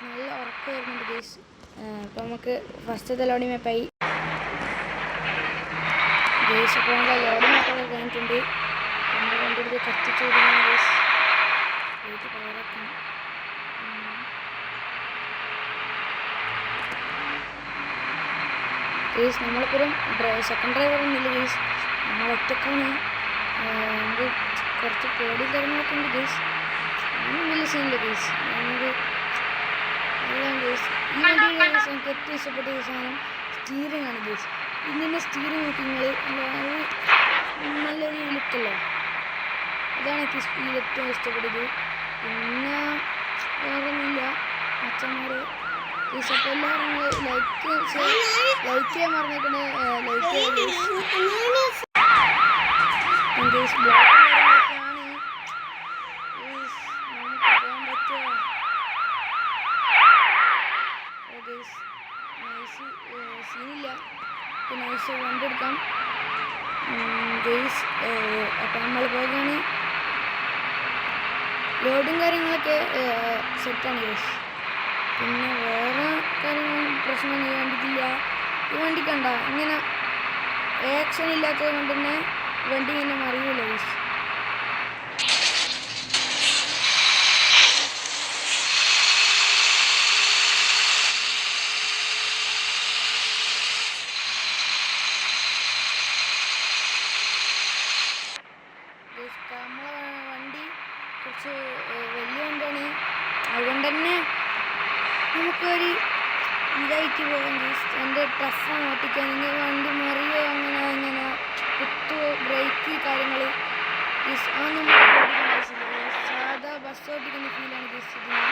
നല്ല ഉറക്കം വരുന്നുണ്ട് ഗൈസ്. അപ്പോൾ നമുക്ക് ഫസ്റ്റത്തെ ലോഡിംഗ് മാപ്പായി ഗൈസ്. അപ്പോൾ നമ്മുടെ ലോഡിംഗ് മാപ്പൊക്കെ കഴിഞ്ഞിട്ടുണ്ട്. നമ്മൾ രണ്ടുപേർക്ക് കത്തിച്ചു വിടുന്ന ഗൈസ്. വീട്ടിൽ പവറാക്കാം. ഗൈസ് നമ്മളിപ്പോഴും സെക്കൻഡ് ഡ്രൈവറൊന്നുമില്ല ഗൈസ്, നമ്മൾ ഒറ്റക്കാണ്. നമുക്ക് കുറച്ച് പേടി കാര്യങ്ങളൊക്കെ ഉണ്ട് ഗൈസ്. ഒന്നും വലിയ സീനില്ല ഗൈസ്. നമുക്ക് എല്ലാം ഗൈസ് ഈ വണ്ടിയുടെ ഗൈസ് എനിക്ക് ഏറ്റവും ഇഷ്ടപ്പെട്ട സാധനം സ്റ്റീറിംഗ് ആണ് ഗൈസ്. ഇതിൻ്റെ സ്റ്റീറിംഗ് നോക്കി നിങ്ങൾ നല്ലൊരു ലുക്കല്ലേ, അതാണ് എനിക്ക് ഏറ്റവും ഇഷ്ടപ്പെട്ടത്. പിന്നെ വേറൊന്നുമില്ല അച്ഛന്മാർ ഗൈസ്. അപ്പോൾ എല്ലാവരും ലൈക്ക് ചെയ്യാൻ മറന്നേക്കണേ. ലൈക്ക് ചെയ്യാൻ ഗൈസ്. ബ്ലോഗും കാര്യങ്ങളൊക്കെയാണ് ഗൈസ്, നമുക്ക് പോകാൻ പറ്റുക ഗൈസ്. നൈസ് സീനില്ല, അപ്പോൾ നൈസ് വണ്ടി എടുക്കാം ഗൈസ്. അപ്പോൾ നമ്മൾ പോകുകയാണ്. ലോഡും കാര്യങ്ങളൊക്കെ സെറ്റാണ് ഗൈസ്. പിന്നെ വേറെ കാര്യങ്ങളും പ്രശ്നമൊന്നും ഈ വണ്ടിക്കില്ല. ഈ വണ്ടി കണ്ട ഇങ്ങനെ ആക്ഷൻ ഇല്ലാത്തത് കൊണ്ട് തന്നെ വണ്ടി ഇങ്ങനെ മറിയില്ല ഗൈസ്. നമ്മളെ വണ്ടി കുറച്ച് വലിയ വണ്ടിയാണ്, അതുകൊണ്ട് തന്നെ നമുക്കൊരു ഇതായിട്ട് പോകാം ഗൈസ്. എൻ്റെ ടഫാണ് ഓട്ടിക്കാനെങ്കിൽ വണ്ടി മറിയോ അങ്ങനെ കുത്തുവോ ബ്രേക്ക് കാര്യങ്ങൾ ഗൈസ് അതൊന്നും നമുക്ക് ഓടിക്കേണ്ട ആവശ്യമില്ല. സാധാ ബസ് ഓടിക്കുന്ന ഫീലാണ് ഗൈസ് ഇതിന്.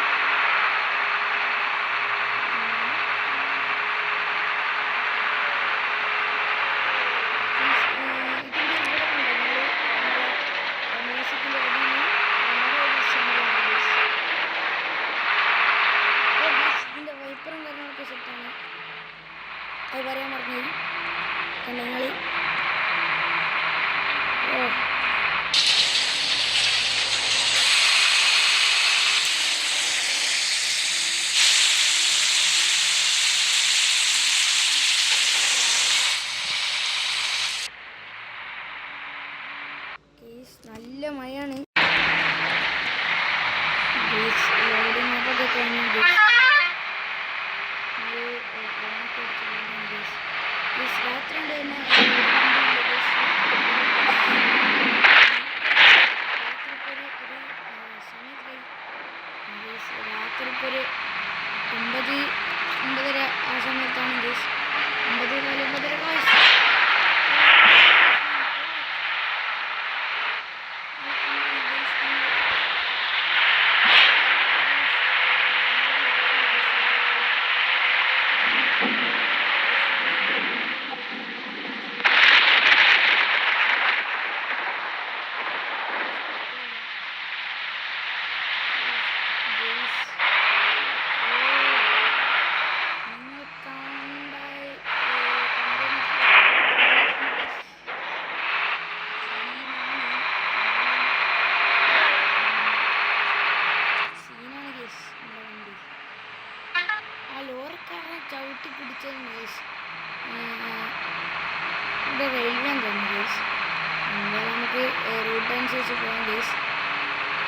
അത് പറയാൻ പറഞ്ഞു നിങ്ങൾ. നല്ല മഴയാണ്. ലോഡിംഗ് മാപ്പൊക്കെ കഴിഞ്ഞു. രാത്രി ഉണ്ട് തന്നെ രാത്രി ഇപ്പോൾ ഒരു 9-9:30 ആ സമയത്താണ് ഗൈസ്. 9-9:30 ഗൈസ്. ചവിട്ടി പിടിച്ചത് ഗൈസ്. ഇവിടെ റെയിൽവേ തോന്നുന്നു ഗൈസ്. എന്തായാലും നമുക്ക് റൂട്ട് അനുസരിച്ച് പോകാം ഗൈസ്.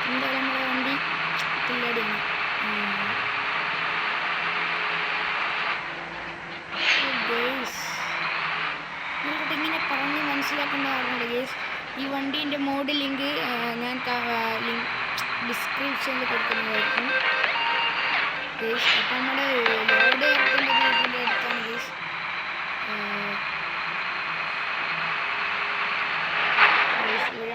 എന്തായാലും നമ്മുടെ വണ്ടി കില്ലാടിയാണ്. ഗൈസ് നിങ്ങൾക്കിട്ട് ഇങ്ങനെ പറഞ്ഞ് മനസ്സിലാക്കേണ്ട കാര്യമുണ്ട് ഗൈസ്. ഈ വണ്ടീൻ്റെ മോഡ് ലിങ്ക് ഞാൻ ഡിസ്ക്രിപ്ഷനിൽ കൊടുക്കുന്നതായിരിക്കും ഗൈസ്. അപ്പം നമ്മുടെ ലോഡ് ഇറക്കേണ്ടത് ഇതിൻ്റെ അടുത്താണ് ഗൈസ്. ഇവിടെ